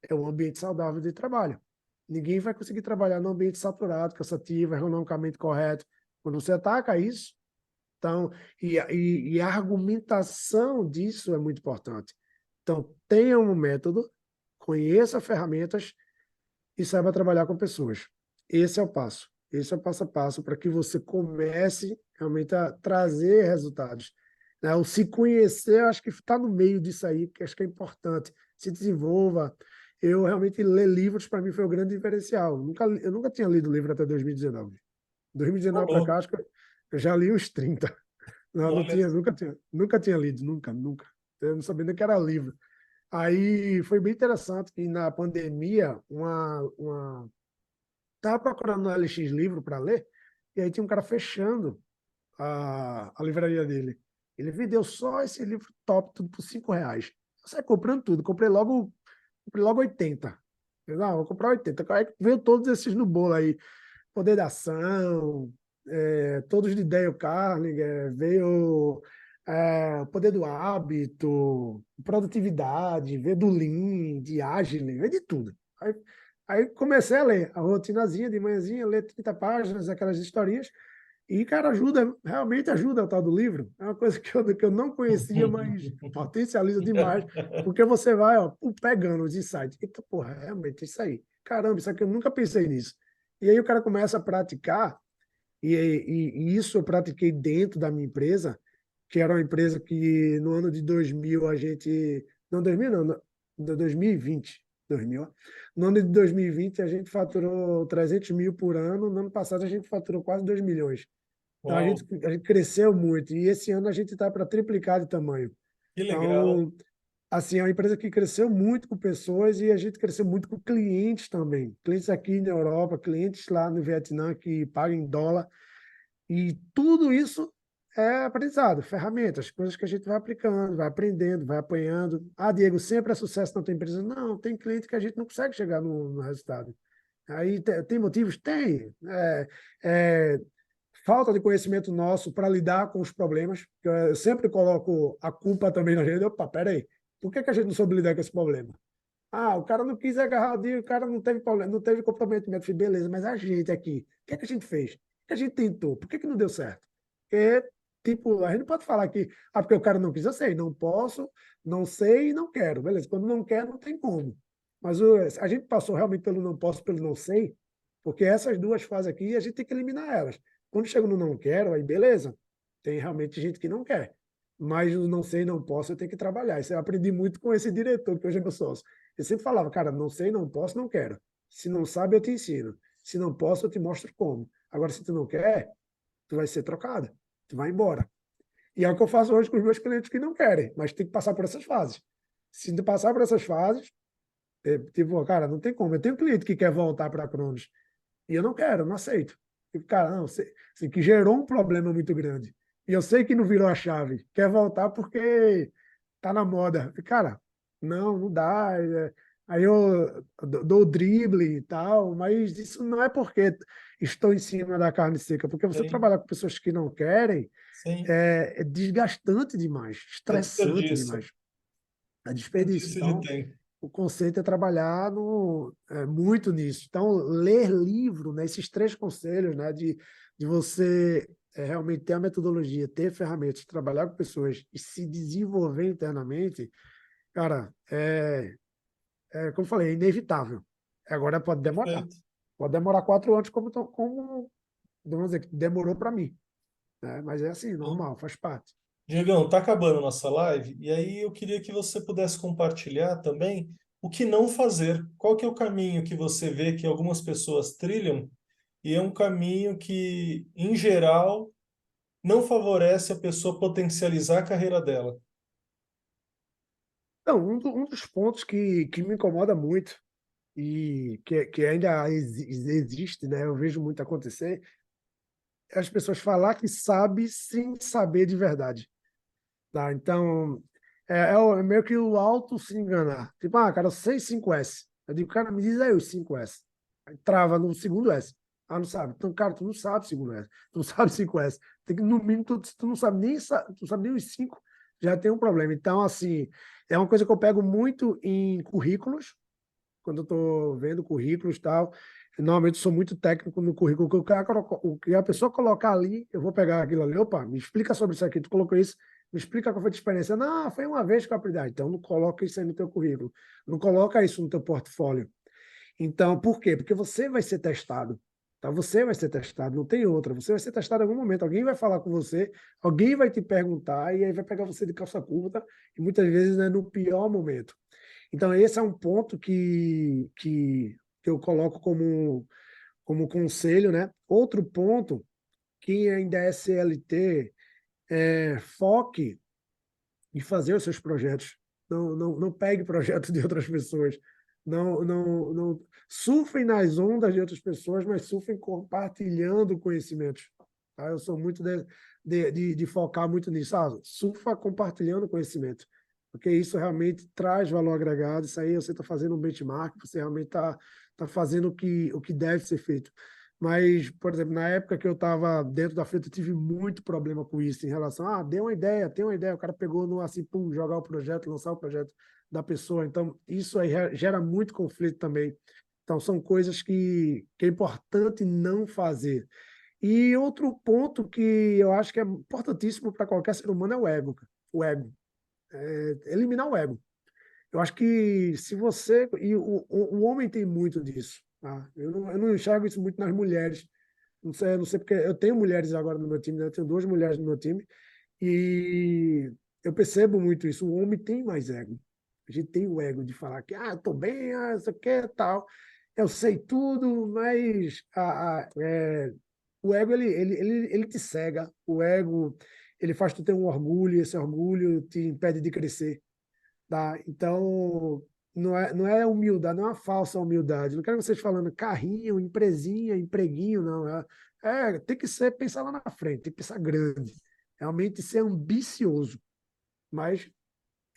É um ambiente saudável de trabalho. Ninguém vai conseguir trabalhar num ambiente saturado, cansativo, ergonomicamente correto. Quando você ataca isso, então, e a argumentação disso é muito importante. Então, tenha um método, conheça ferramentas e saiba trabalhar com pessoas. Esse é o passo. Esse é o passo a passo para que você comece realmente a trazer resultados. Né? O se conhecer, eu acho que está no meio disso aí, que acho que é importante. Se desenvolva. Eu realmente ler livros, para mim, foi o grande diferencial. Eu nunca tinha lido livro até 2019. 2019 para cá, Falou. acho que eu já li uns 30. Não Olha, tinha, nunca tinha lido, nunca. Eu não sabia nem que era livro. Aí foi bem interessante que na pandemia, estava procurando no LX livro para ler, e aí tinha um cara fechando a livraria dele. Ele vendeu só esse livro top, tudo por R$ 5. Eu saí comprando tudo, comprei logo 80. Eu, não, vou comprar 80. Aí veio todos esses no bolo aí. Poder da ação, todos de Dale Carnegie, veio o Poder do Hábito, Produtividade, veio do Lean, de Agile, veio de tudo. Aí comecei a ler a rotinazinha de manhãzinha, ler 30 páginas, aquelas historinhas, e, cara, ajuda, realmente ajuda o tal do livro. É uma coisa que eu não conhecia, mas potencializa demais, porque você vai, ó, pegando os insights. Eita, porra, realmente, isso aí. Caramba, isso aqui eu nunca pensei nisso. E aí o cara começa a praticar, e isso eu pratiquei dentro da minha empresa, que era uma empresa que no ano de 2000 a gente... Não, 2000 não, 2020. 2000. No ano de 2020 a gente faturou 300 mil por ano, no ano passado a gente faturou quase 2 milhões. Então Uau, a gente cresceu muito e esse ano a gente está para triplicar de tamanho. que legal. Então, assim, é uma empresa que cresceu muito com pessoas e a gente cresceu muito com clientes também. Clientes aqui na Europa, clientes lá no Vietnã que pagam em dólar. E tudo isso é aprendizado, ferramentas, coisas que a gente vai aplicando, vai aprendendo, vai apanhando. Ah, Diego, sempre é sucesso na tua empresa? Não, tem cliente que a gente não consegue chegar no resultado. Aí tem motivos? Tem. É, falta de conhecimento nosso para lidar com os problemas. Eu sempre coloco a culpa também na gente. Opa, peraí, por que a gente não soube lidar com esse problema? Ah, o cara não quis agarrar o dia, o cara não teve problema, não teve comprometimento. Eu falei, beleza, mas a gente aqui, o que a gente fez? O que a gente tentou? Por que não deu certo? Porque, tipo, a gente não pode falar que, porque o cara não quis, eu sei, não posso, não sei e não quero. Beleza, quando não quer, não tem como. Mas a gente passou realmente pelo não posso, pelo não sei, porque essas duas fases aqui, a gente tem que eliminar elas. Quando chega no não quero, aí beleza, tem realmente gente que não quer. Mas o não sei, não posso, eu tenho que trabalhar. Isso eu aprendi muito com esse diretor, que hoje é meu sócio. Eu sempre falava, cara, não sei, não posso, não quero. Se não sabe, eu te ensino. Se não posso, eu te mostro como. Agora, se tu não quer, tu vai ser trocado. Tu vai embora. E é o que eu faço hoje com os meus clientes que não querem, mas tem que passar por essas fases. Se tu passar por essas fases, tipo, cara, não tem como. Eu tenho um cliente que quer voltar para a Cronos e eu não quero, eu não aceito. E, cara, não, assim, que gerou um problema muito grande. E eu sei que não virou a chave. Quer voltar porque tá na moda. Cara, não, não dá. Aí eu dou o drible e tal, mas isso não é porque estou em cima da carne seca, porque você Sim, trabalhar com pessoas que não querem sim. é desgastante demais, É estressante desperdício. demais, é desperdício. Desperdício de Então, tempo. o conceito é trabalhar muito nisso. Então, ler livro, né, esses três conselhos, né, de você realmente ter a metodologia, ter ferramentas, trabalhar com pessoas e se desenvolver internamente, cara, como eu falei, é inevitável. Agora pode demorar. Perfeito. Pode demorar 4 anos, como vamos dizer, que demorou para mim. Né? Mas é assim, Bom, normal, faz parte. Diegão, tá acabando a nossa live, e aí eu queria que você pudesse compartilhar também o que não fazer. Qual que é o caminho que você vê que algumas pessoas trilham, e é um caminho que, em geral, não favorece a pessoa potencializar a carreira dela. Então, um dos pontos que me incomoda muito e que ainda existe, né? Eu vejo muito acontecer, é as pessoas falar que sabe sem saber de verdade. Tá? Então, é meio que o auto se enganar. Tipo, cara, eu sei 5S. Eu digo, cara, me diz aí os 5S. Aí trava no segundo S. Ah, não sabe. Então, cara, tu não sabe segundo S. Tu não sabe 5S. Tem que, no mínimo, tu não sabe nem, tu sabe nem os 5, já tem um problema. Então, assim, é uma coisa que eu pego muito em currículos, quando eu estou vendo currículos e tal. Normalmente eu sou muito técnico no currículo. O que a pessoa colocar ali, eu vou pegar aquilo ali. Opa, me explica sobre isso aqui. Tu colocou isso, me explica qual foi a tua experiência. Não, foi uma vez que eu aprendi. Então não coloca isso aí no teu currículo. Não coloca isso no teu portfólio. Então, por quê? Porque você vai ser testado. Tá? Você vai ser testado, não tem outra. Você vai ser testado em algum momento. Alguém vai falar com você, alguém vai te perguntar, e aí vai pegar você de calça curta, e muitas vezes é no pior momento. Então, esse é um ponto que eu coloco como conselho, né? Outro ponto, quem ainda é CLT, foque em fazer os seus projetos. Não pegue projetos de outras pessoas. Não surfem nas ondas de outras pessoas, mas surfem compartilhando conhecimentos. Tá? Eu sou muito de focar muito nisso. Surfa compartilhando conhecimento, porque isso realmente traz valor agregado. Isso aí você está fazendo um benchmark, você realmente está fazendo o que deve ser feito. Mas, por exemplo, na época que eu estava dentro da frente, eu tive muito problema com isso, em relação, dê uma ideia, tem uma ideia, o cara pegou no assim, pum, jogar o projeto, lançar o projeto da pessoa. Então, isso aí gera muito conflito também. Então, são coisas que é importante não fazer. E outro ponto que eu acho que é importantíssimo para qualquer ser humano é o ego, cara. O ego. Eliminar o ego. Eu acho que se você. E o homem tem muito disso. Tá? Eu não enxergo isso muito nas mulheres. Não sei porque eu tenho mulheres agora no meu time, né? Eu tenho duas mulheres no meu time, e eu percebo muito isso. O homem tem mais ego. A gente tem o ego de falar que, eu tô bem, isso aqui é tal, eu sei tudo, mas o ego, ele te cega. O ego, ele faz tu ter um orgulho, e esse orgulho te impede de crescer. Tá? Então, não é humildade, não é uma falsa humildade. Não quero vocês falando carrinho, empresinha, empreguinho, não. Tem que ser, pensar lá na frente, tem que pensar grande. Realmente ser ambicioso, mas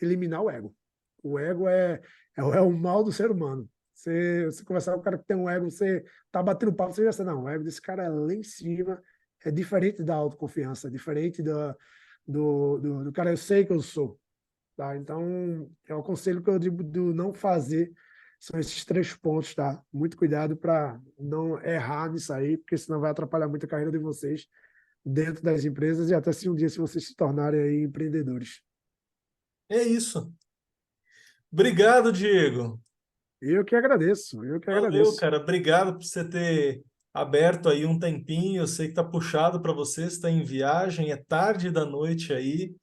eliminar o ego. O ego é o mal do ser humano. Você conversar com um cara que tem um ego, você tá batendo papo, você já sabe, não, o ego desse cara é lá em cima, é diferente da autoconfiança, é diferente do cara, eu sei que eu sou. Tá? Então, é o conselho que eu digo do não fazer, são esses três pontos, tá? Muito cuidado para não errar nisso aí, porque senão vai atrapalhar muito a carreira de vocês dentro das empresas, e até se um dia se vocês se tornarem aí empreendedores. É isso. Obrigado, Diego. Eu que agradeço, eu que Valeu, agradeço. cara. Obrigado por você ter aberto aí um tempinho. Eu sei que tá puxado para você, você está em viagem, é tarde da noite aí.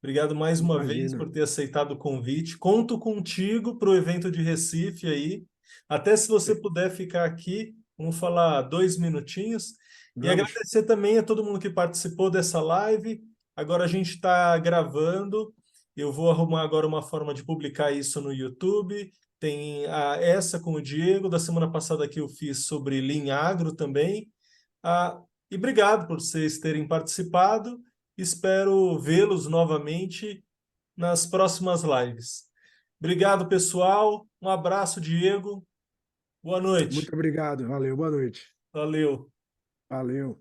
Obrigado mais uma vez Imagina. por ter aceitado o convite. Conto contigo para o evento de Recife aí. Até se você puder ficar aqui, vamos falar 2 minutinhos. E Vamos. agradecer também a todo mundo que participou dessa live. Agora a gente está gravando. Eu vou arrumar agora uma forma de publicar isso no YouTube. Tem essa com o Diego. Da semana passada que eu fiz sobre Lean Agro também. E obrigado por vocês terem participado. Espero vê-los novamente nas próximas lives. Obrigado, pessoal. Um abraço, Diego. Boa noite. Muito obrigado, valeu, boa noite. Valeu. Valeu.